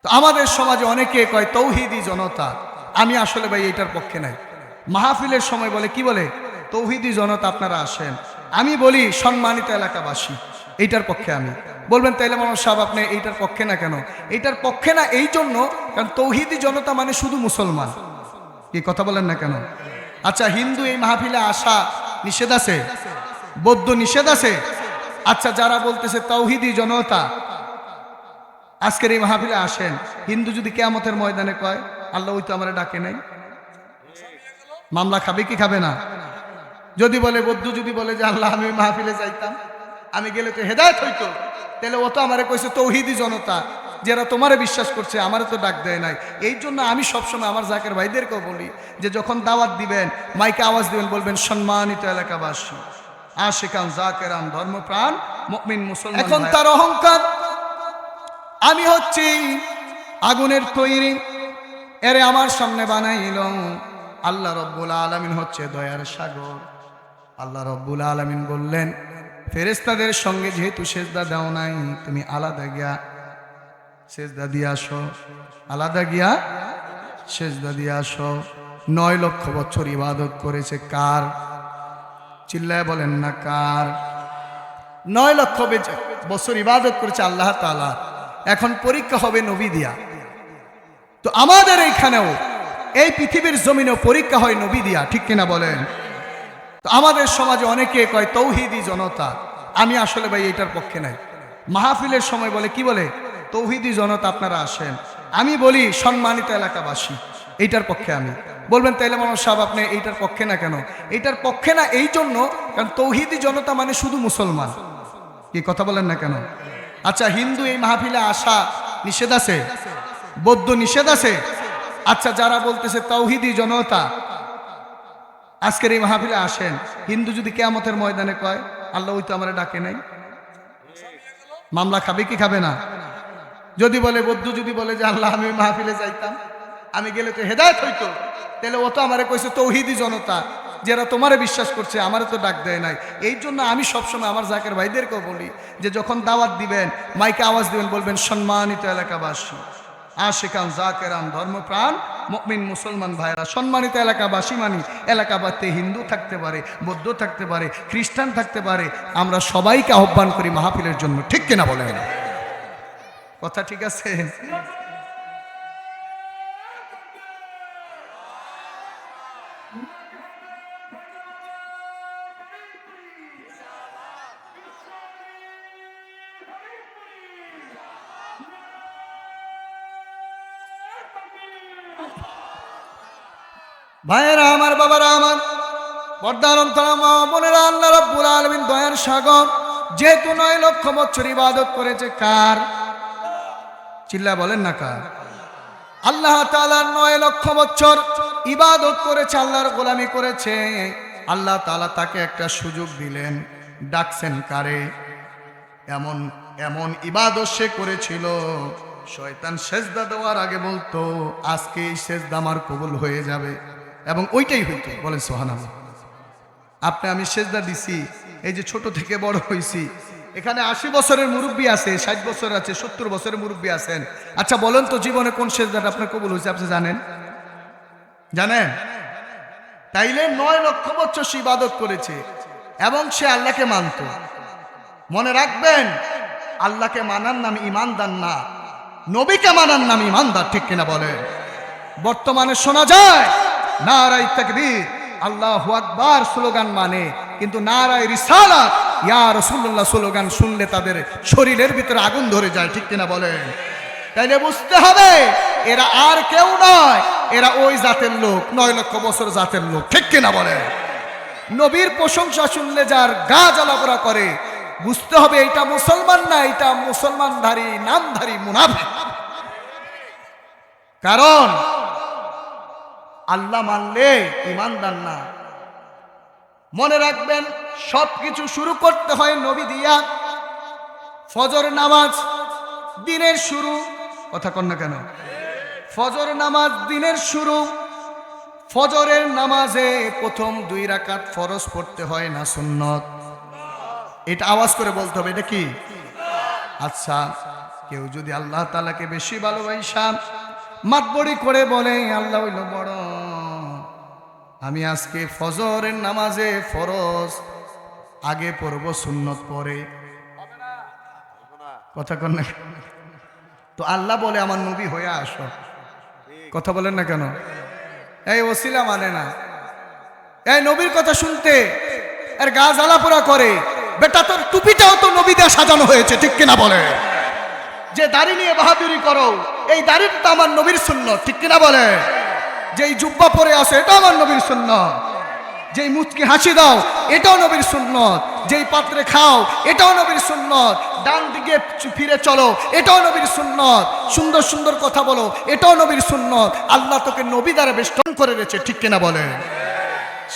তো আমাদের সমাজে অনেকে কয় তৌহিদি জনতা, আমি আসলে ভাই এটার পক্ষে নাই। মাহফিলের সময় বলে কি বলে, তৌহিদি জনতা আপনারা আসেন। আমি বলি সম্মানিত এলাকাবাসী, এইটার পক্ষে আমি। বলবেন তাইলে মামা সাহেব আপনি এইটার পক্ষে না কেন? এইটার পক্ষে না এই জন্য কারণ তৌহিদি জনতা মানে শুধু মুসলমান। কি কথা বলেন না কেন? আচ্ছা, হিন্দু এই মাহফিলে আসা নিষেধ আছে? বৌদ্ধ নিষেধ আছে? আচ্ছা, যারা বলতেছে তৌহিদি জনতা আজকের এই মাহফিলে আসেন, হিন্দু যদি কিয়ামতের ময়দানে কয় আল্লাহ ওই তো আমার ডাকে নাই, মামলা খাবে কি খাবে না? যদি বলে বৌদ্ধ যদি বলে যে আল্লাহ আমি মাহফিলে যাইতাম, আমি গেলে তো হেদায়েত হইতো, তাহলে ও তো আমারে কইছে তৌহিদি জনতা, যারা তোমারে বিশ্বাস করছে আমারে তো ডাক দেয় নাই। এই জন্য আমি সবসময় আমার জাকের ভাইদেরকেও বলি যে যখন দাওয়াত দিবেন মাইকে আওয়াজ দিবেন, বলবেন সম্মানিত এলাকাবাসী, আশিকান জাকেরান ধর্মপ্রাণ মুমিন মুসলমান। এখন তার অহংকার আমি হচ্ছি আগুনের তৈরি, এরে আমার সামনে বানাইল আল্লাহ রব্বুল আলামিন হচ্ছে দয়ার সাগর। আল্লাহ রব্বুল আলামিন বললেন ফেরেশতাদের সঙ্গে যেহেতু সেজদা দাও নাই, তুমি আলাদা গিয়া সেজদা দিয়ে আসো, আলাদা গিয়া সেজদা দিয়ে আসো। 9 লক্ষ বছর ইবাদত করেছে কার? চিল্লায় বলেন না কার? 9 লক্ষ বছর ইবাদত করেছে আল্লাহ তাআলা। এখন পরীক্ষা হবে নবী দিয়া। তো আমাদের এইখানেও এই পৃথিবীর জমিনেও পরীক্ষা হয় নবী দিয়া, ঠিক কিনা বলেন? তো আমাদের সমাজে অনেকে কয় তৌহিদি জনতা, আমি আসলে ভাই এটার পক্ষে নাই। মাহফিলের সময় বলে কি বলে, তৌহিদি জনতা আপনারা আসেন। আমি বলি সম্মানিত এলাকাবাসী, এইটার পক্ষে আমি। বলবেন তাইলে মামা সাহেব আপনি এইটার পক্ষে না কেন? এইটার পক্ষে না এই জন্য কারণ তৌহিদি জনতা মানে শুধু মুসলমান। কি কথা বলেন না কেন? আচ্ছা, হিন্দু এই মাহফিলে আসা নিষেধ আছে? বৌদ্ধ নিষেধ আছে? আচ্ছা, যারা বলতেছে তৌহিদি জনতা আজকের এই মাহফিলে আসেন, হিন্দু যদি কিয়ামতের ময়দানে কয় আল্লাহ ওই তো আমার ডাকে নাই, মামলা খাবে কি খাবে না? যদি বলে বৌদ্ধ যদি বলে যে আল্লাহ আমি মাহফিলে যাইতাম, আমি গেলে তো হেদায়েত হইতো, তাহলে ও তো আমারে কইছে তৌহিদি জনতা, যারা তোমারে বিশ্বাস করছে আমারে তো ডাক দেয় নাই। এই জন্য আমি সবসময় আমার জাকের ভাইদেরকেও বলি যে যখন দাওয়াত দিবেন মাইকে আওয়াজ দিবেন, বলবেন সম্মানিত এলাকাবাসী, আশিকান জাকেরান ধর্মপ্রাণ মুমিন মুসলমান ভাইরা। সম্মানিত এলাকাবাসী মানি এলাকাবাসীতে হিন্দু থাকতে পারে, বৌদ্ধ থাকতে পারে, খ্রিস্টান থাকতে পারে, আমরা সবাইকে আহ্বান করি মাহফিলের জন্য, ঠিক কিনা বলেন? কথা ঠিক আছে? ভাইয়েরা আমার, বাবারা আমার, পর্দার অন্তরাল মা বোনেরা, আল্লাহ রাব্বুল আলামিন দয়ার সাগর যেহেতু 9 লক্ষ বছর ইবাদত করেছে কার? চিল্লা বলেন না কার? আল্লাহ তাআলা 9 লক্ষ বছর ইবাদত করেছে, আল্লাহর গোলামি করেছে। আল্লাহ তাআলা তাকে একটা সুযোগ দিলেন, ডাকছেন কারে? এমন এমন ইবাদত সে করেছিল, শয়তান সেজদা দেওয়ার আগে বলতো আজকে এই সেজদা আমার কবুল হয়ে যাবে, এবং ওইটাই হইতো। বলেন সুবহানাল্লাহ। আপনি আমি সেজদা দিছি, এই যে ছোট থেকে বড় হইছি, এখানে 80 বছরের মুরব্বী আছে, 60 বছর আছে, 70 বছরের মুরব্বী আছেন। আচ্ছা বলেন তো জীবনে কোন সেজদাটা আপনার কবুল হয়েছে আপনি জানেন? জানেন? তাইলে 9 লক্ষ বছর সে ইবাদত করেছে এবং সে আল্লাহকে মানত। মনে রাখবেন, আল্লাহকে মানার নাম ইমানদার না, নবীকে মানার নাম ইমানদার, ঠিক কিনা বলেন? বর্তমানে শোনা যায় নারায়ে তাকবীর আল্লাহু আকবার স্লোগান মানে, কিন্তু নারায়ে রিসালাত ইয়া রাসূলুল্লাহ স্লোগান শুনলে তাদের শরীরের ভিতরে আগুন ধরে যায়, ঠিক কিনা বলেন? তাইলে বুঝতে হবে এরা আর কেউ নয়, এরা ওই জাতের লোক, 9 লক্ষ বছর জাতের লোক, ঠিক কিনা বলেন? নবীর প্রশংসা শুনলে যার গা জ্বালাপোড়া করে, বুঝতে হবে এটা মুসলমান না, এটা মুসলমানধারী নামধারী মুনাফিক। কারণ আল্লাহ মানলে ইমানদার না। মনে রাখবেন, সবকিছু শুরু করতে হয় নবী দিয়া। ফজর নামাজ দিনের শুরু, কথা কন না কেন? ফজর নামাজ দিনের শুরু। ফজরের নামাজে প্রথম 2 রাকাত ফরজ পড়তে হয় না সুন্নত? এটা আওয়াজ করে বলতে হবে, এটা কি? আচ্ছা, কেউ যদি আল্লাহ তাআলাকে বেশি ভালোবাসা মাতবড়ি করে বলে আল্লাহ হইল বড়, আমি আজকে ফজরের নামাজে ফরজ আগে পড়ব সুন্নত পরে, কথা কন না? তো আল্লাহ বলে আমার নবী হয়ে আসো, কথা বলেন না কেন? এই ওসিলা মানে না, এই নবীর কথা শুনতে আর গা জ্বালাপোড়া করে। বেটা তোর টুপিটাও তো নবী দিয়ে সাজানো হয়েছে, ঠিক কিনা বলে? যে দাড়ি নিয়ে বাহাদুরি করো, এই দাড়িটা তো আমার নবীর সুন্নত, ঠিক কিনা বলে? যেই জুব্বা পরে আসে এটা আমার নবীর সুন্নত, যেই মুচকি হাসি দাও এটাও নবীর সুন্নত, যেই পাত্রে খাও এটাও নবীর সুন্নত, ডান দিকে ফিরে চলো এটাও নবীর সুন্নত, সুন্দর সুন্দর কথা বলো এটাও নবীর সুন্নত। আল্লাহ তোকে নবী দ্বারা বেষ্টন করে রেখেছে, ঠিক কিনা বলে?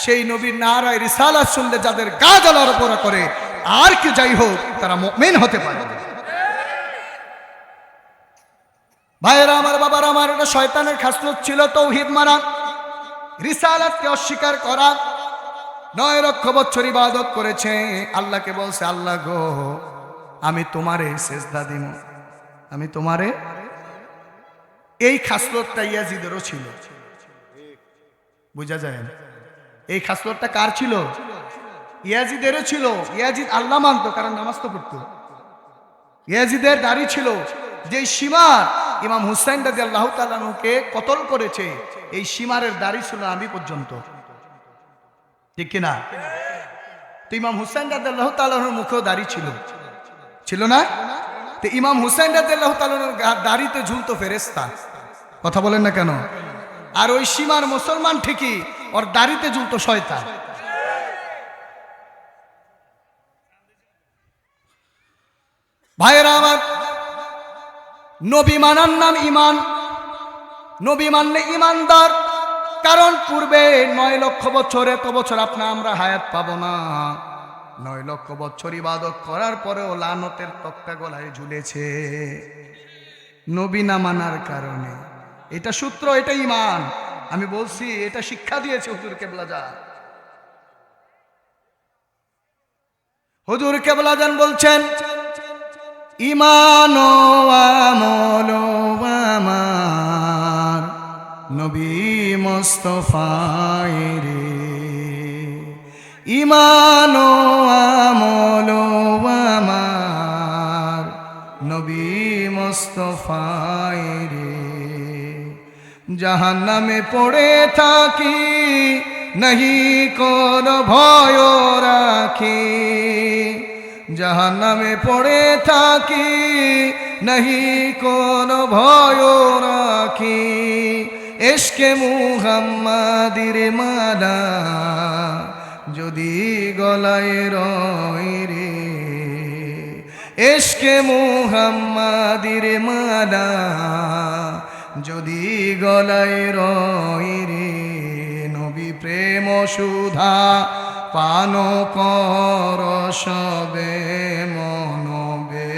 সেই নবীর নারায় রিসালাত শুনলে যাদের গা জ্বালাপোড়া করে, আর কি যাই হোক তারা মুমিন হতে পারে। ভাইয়েরা আমার, বাবার আমার, এটা শয়তানের খাসলত ছিল তাওহীদ মানা, রিসালাতকে অস্বীকার করা। 9 লক্ষ বছর ইবাদত করেছে, আল্লাহকে বলছে আল্লাহ গো আমি তোমারে সেজদা দিব, আমি তোমারে। এই খাসলতটা ইয়াজিদেরও ছিল, বুঝা যায় না? এই খাসলতটা কার ছিল? ইয়াজিদেরও ছিল। ইয়াজিদ আল্লাহ মানতো, কারণ নামাজ তো পড়তো। ইয়াজিদের দাড়ি ছিল, যেই সীমার ইমাম হুসাইন রাদিয়াল্লাহু তাআলা আনহুকে কতল করেছে, এই সীমারের দাড়ি ছিল আমি পর্যন্ত, ঠিক কিনা? তো ইমাম হুসাইন রাদিয়াল্লাহু তাআলা আনহুর মুখেও দাড়ি ছিল, ছিল না? তো ইমাম হুসাইন রাদিয়াল্লাহু তাআলা আনহুর দাড়িতে ঝুলতো ফেরেশতা, কথা বলেন না কেন? আর ওই সীমার মুসলমান ঠিকই, ওর দাড়িতে ঝুলতো শয়তান। ভাইয়েরা আমার, নবী মানার নাম ইমান, নবী মানলে ইমানদার। কারণ পূর্বে 9 লক্ষ বছর, এত বছর আমরা হায়াত পাবো না। 9 লক্ষ বছর ইবাদত করার পরেও লানতের তক্তা গলায় ঝুলেছে নবী না মানার কারণে। এটা সূত্র, এটা ইমান। আমি বলছি এটা শিক্ষা দিয়েছে হুজুর কেবলাজান। হুজুর কেবলাজান বলছেন ইমান ও আমল আমার নবী মুস্তাফায়ে রে, ইমান ও আমল আমার নবী মুস্তাফায়ে রে। জাহান্নামে পড়ে থাকি নাহি কোন ভয় রাখি, জাহান্নামে পড়ে থাকি নাহি কোন ভয় রাখি, ইশকে মুহাম্মাদির মালা যদি গলায় রয় রে, ইশকে মুহাম্মাদির মালা যদি গলায় রয় রে। নবী প্রেম সুধা পান কর সবে মনবে,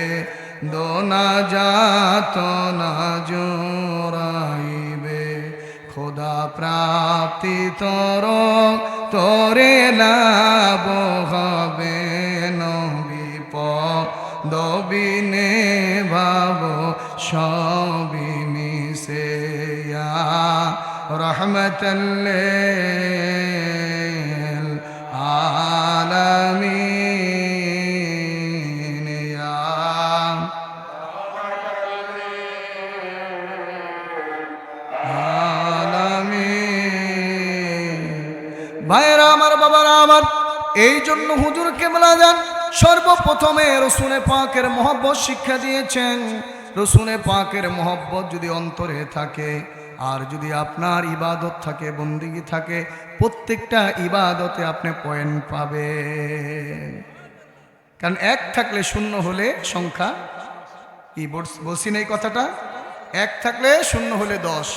দোনা যাত না জোরাইবে, খোদা প্রাপ্তি তর তোরে লাভ হবে, নবী পদবিনে ভাব সবই মিশে রহমতুল্লিল আলামিন ইয়া আলামিন। ভাইরা আমার, বাবারা আমার, এই জন্য হুজুর কেবলাজান সর্বপ্রথমে রসুলে পাকের মহব্বত শিক্ষা দিয়েছেন। রসুলে পাকের মহব্বত যদি অন্তরে থাকে, আর যদি আপনার ইবাদত থাকে, বন্দিগি থাকে, প্রত্যেকটা ইবাদতে আপনি পয়েন্ট পাবেন। কারণ 1 থাকলে 0 হলে সংখ্যা কি বলছি না এই কথাটা? 1 থাকলে 0 হলে 10,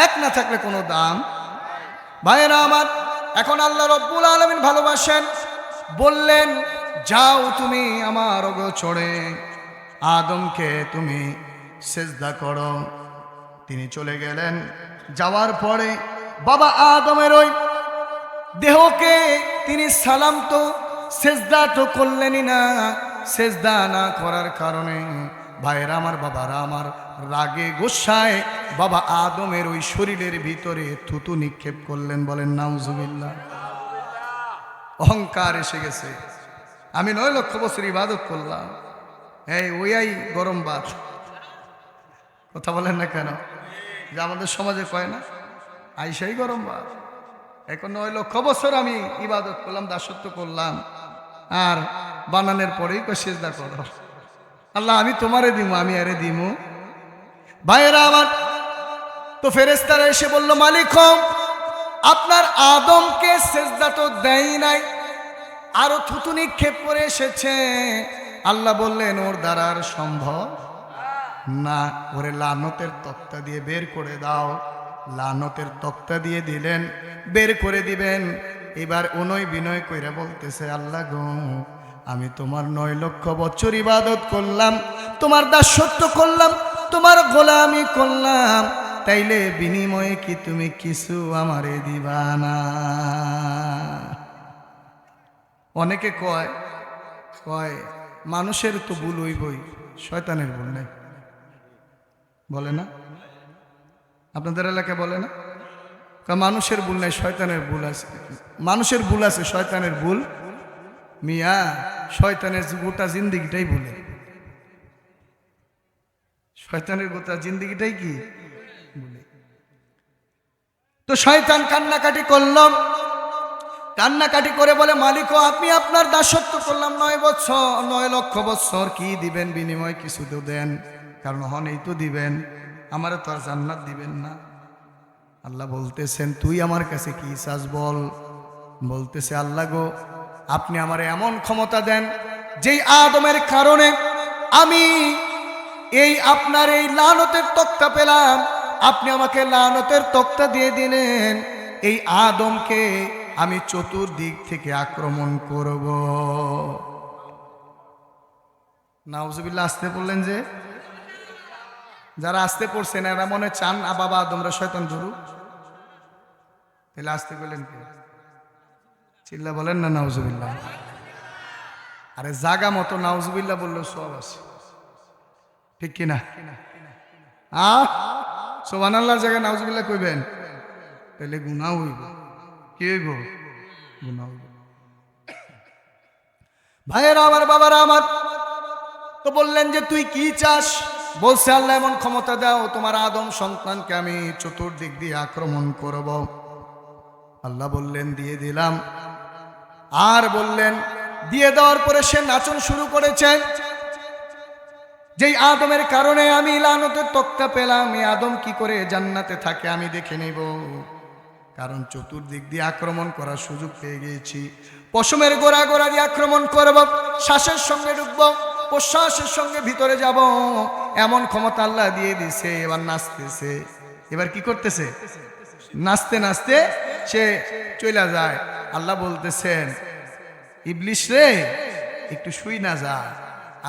1 না থাকলে কোনো দাম। ভাইয়েরা আমার, এখন আল্লাহ রব্বুল আলামিন ভালোবাসেন, বললেন যাও তুমি আমার অগোচরে আদমকে তুমি সেজদা করো। তিনি চলে গেলেন। যাওয়ার পরে বাবা আদমের ওই দেহকে তিনি সালাম তো সেজদা তো করলেনই না। সেজদা না করার কারণে ভাইরা আমার, বাবারা আমার, রাগে গোসায় বাবা আদমের ওই শরীরের ভিতরে থুতু নিক্ষেপ করলেন। বলেন নাউজুবিল্লাহ। অহংকার এসে গেছে। আমি 9 লক্ষ বছর ইবাদত করলাম, এই ওই গরম ভাত। কথা বলেন না কেন? যে আমাদের সমাজে কয় না আইসাই গরম ভাত। এখন 9 লক্ষ বছর আমি ইবাদত করলাম, দাসত্ব করলাম, আর বানানোর পরেই সিজদা করো। আল্লাহ আমি তোমারে দিমু, আমি আরে দিমু। ভাইয়েরা আমার, তো ফেরেশতারা এসে বলল, মালিক আপনার আদমকে সিজদা তো দেয় নাই, আরো থুতু নিক্ষেপ করে এসেছে। আল্লাহ বললেন ওর দ্বারা আর সম্ভব না, ওরে লানতের তক্তা দিয়ে বের করে দাও। লানতের তক্তা দিয়ে দিলেন, বের করে দিবেন। এবার উনয় বিনয় কইরা বলতেছে, আল্লাহ গো আমি তোমার 9 লক্ষ বছর ইবাদত করলাম, তোমার দাসত্ব করলাম, তোমার গোলামি করলাম, তাইলে বিনিময়ে কি তুমি কিছু আমারে দিবা না? অনেকে কয় কয় মানুষের তো ভুল হইবই, শয়তানের ভুল নাই। বলে না? আপনাদের এলাকায় বলে না? মানুষের ভুল নাই, শয়তানের ভুল আছে। মানুষের ভুল আছে, শয়তানের ভুল মিয়া, শয়তানের গোটা জিন্দিগিটাই ভুলে। শয়তানের গোটা জিন্দিগিটাই কি ভুলে। তো শয়তান কান্নাকাটি করলাম, কান্নাকাটি করে বলে, মালিক আপনি আপনার দাসত্ব করলাম 9 লক্ষ বছর, কি দিবেন বিনিময়? কিছু তো দেন, কারণ হনেই তো দিবেন, আমারে তো আর জান্নাত দিবেন না। আল্লাহ বলতেছেন, তুই আমার কাছে কি চাস বল। বলতেছে, আল্লাহ গো আপনি আমারে এমন ক্ষমতা দেন, যেই আদমের কারণে আমি এই আপনার এই লানতের তক্তা পেলাম, আপনি আমাকে লানতের তক্তা দিয়ে দিলেন, এই আদমকে আমি চতুর্দিক থেকে আক্রমণ করব। নাউজুবিল্লাহ। আসতে বললেন যে যারা আসতে পড়ছেন এরা মনে চান বাবা আদমরা শয়তান ধরুক, তাহলে আসতে বললেন কি? চিল্লা বলেন না নাউজুবিল্লাহ। আরে জাগা মতো নাউজুবিল্লাহ বললেও সব আছে, ঠিক কিনা? সুবহানাল্লাহর জায়গায় নাউজুবিল্লাহ কইবেন, তাহলে গুনাহ হইব। কি হইব? গুনাহ হইব। ভাইয়েরা আমার, বাবারা আমার, তো বললেন যে তুই কি চাস? বলছে, আল্লাহ এমন ক্ষমতা দাও, তোমার আদম সন্তানকে আমি চতুর্দিক দিয়ে আক্রমণ করব। আল্লাহ বললেন, দিয়ে দিলাম। আর বললেন, দিয়ে দেওয়ার পরে সে নাচন শুরু করেছে। যেই আদমের কারণে আমি লানতের তক্তা পেলাম, এই আদম কি করে জান্নাতে থাকে আমি দেখে নিব, কারণ চতুর্দিক দিয়ে আক্রমণ করার সুযোগ পেয়ে গিয়েছি। পশমের গোড়া গোড়া দিয়ে আক্রমণ করব, শ্বাসের সঙ্গে ঢুকবো, প্রশ্বাসের সঙ্গে ভিতরে যাব, এমন ক্ষমতা আল্লাহ দিয়ে দিছে। এবার নাচতেছে, এবার কি করতেছে? নাচতে নাচতে সে চলে যায়। আল্লাহ বলতেছেন, ইবলিস রে একটু শুই না যা,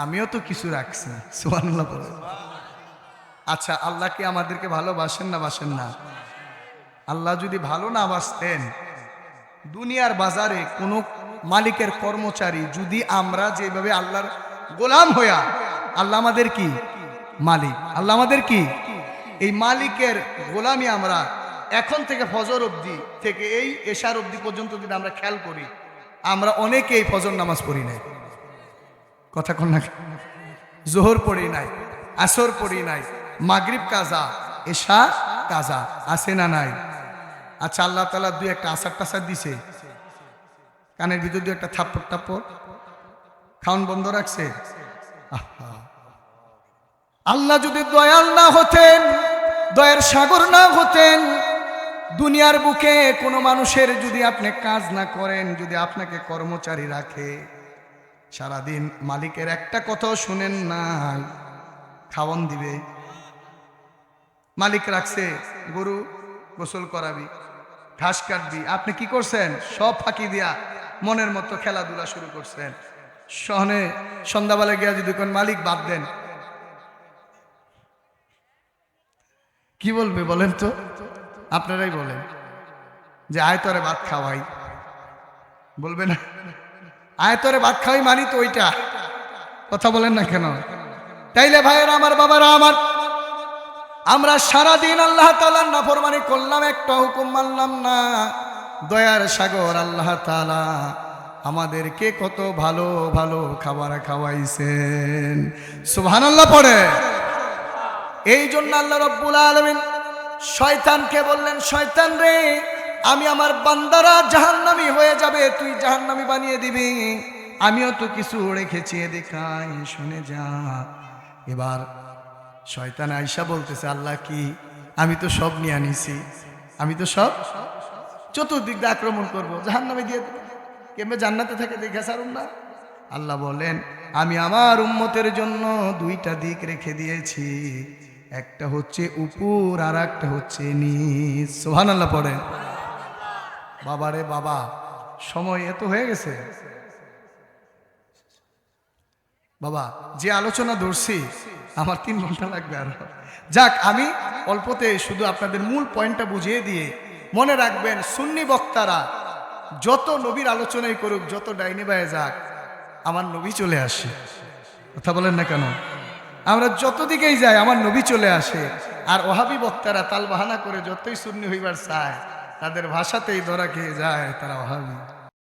আমিও তো কিছু রাখছি। সুবহানাল্লাহ বলে। আচ্ছা, আল্লাহ কি আমাদেরকে ভালোবাসেন না বাসেন না? আল্লাহ যদি ভালো না বাসতেন, দুনিয়ার বাজারে কোনো মালিকের কর্মচারী যদি আমরা যেভাবে আল্লাহর গোলাম হইয়া, আল্লাহ আমাদের কি মালিক, আল্লাহ আমাদের কি এই মালিকের গোলামি আমরা এখন থেকে ফজর অবধি থেকে এই এশার অবধি পর্যন্ত যদি আমরা খেয়াল করি, আমরা অনেকেই ফজর নামাজ পড়ি নাই। কথা কন না? জোহর পড়ি নাই, আসর পড়ি নাই, মাগরিব কাজা, এশা কাজা, আছে না নাই? আচ্ছা, আল্লাহ তাআলা দুই একটা আসার টাসার দিছে, কানের ভিতর দিয়ে একটা থাপ্পড় টাপ্পড়, খাওন বন্ধ রাখছে। আল্লাহ যদি দয়াল না হতেন, দয়ার সাগর না হতেন, দুনিয়ার বুকে কোনো মানুষের যদি আপনি কাজ না করেন, যদি আপনাকে কর্মচারী রাখে, সারাদিন মালিকের একটা কথাও শুনেন না, খাওয়ান দিবে। মালিক রাখছে গরু গোসল করাবি, ঘাস কাটবি, আপনি কি করছেন? সব ফাঁকি দিয়া মনের মতো খেলাধুলা শুরু করছেন। সহনে সন্ধ্যাবেলা গিয়া যদি কোন মালিক বাদ দেন, কি বলবে বলেন তো? আপনারাই বলেন যে আয়তরে ভাত খাওয়াই, বলবে না? আয়তরে ভাত খাওয়াই মানি তো ওইটা। কথা বলেন না কেন? তাইলে ভাইয়েরা আমার, বাবারা আমার, আমরা সারাদিন আল্লাহ তাআলার নাফরমানি করলাম, একটা হুকুম মানলাম না। দয়ার সাগর আল্লাহ তাআলা আমাদেরকে কত ভালো ভালো খাবার খাওয়াইছেন। সুবহানাল্লাহ পড়ে। এই জন্য আল্লাহ রাব্বুল আলামিন শয়তানকে বললেন, শয়তান রে, আমি আমার বান্দারা জাহান্নামী হয়ে যাবে, তুই জাহান্নামী বানিয়ে দিবি, আমিও তো কিছু রেখেছি, দেখাই শুনে যা। এবার শয়তান আয়েশা বলতেছে, আল্লাহ কি, আমি তো সব নিয়ে আনিছি, আমি তো সব চতুর্দিক দিয়ে আক্রমণ করবো, জাহান্নামে দিয়ে দেবো, কেমনে জান্নাতে থাকে দেখে সারুন না। আল্লাহ বলেন, আমি আমার উম্মতের জন্য দুইটা দিক রেখে দিয়েছি, একটা হচ্ছে উপর আর একটা হচ্ছে নিচ। সুবহানাল্লাহ পড়েন। বাবারে বাবা, সময় এত হয়ে গেছে বাবা, যে আলোচনা ধরছি আমার 3 ঘন্টা লাগবে আর। যাক, আমি অল্পতে শুধু আপনাদের মূল পয়েন্টটা বুঝিয়ে দিয়ে, মনে রাখবেন সুন্নি বক্তারা যত নবীর আলোচনাই করুক, যত ডাইনি বায়ে যাক, আমার নবী চলে আসে। কথা বলেন না কেন? আমরা যত দিকেই যাই আমার নবী চলে আসে। আর ওহাবি বক্তারা তাল বাহানা করে যতই সুন্নি হইবার চায়, তাদের ভাষাতেই ধরা খেয়ে যায়, তারা ওহাবি।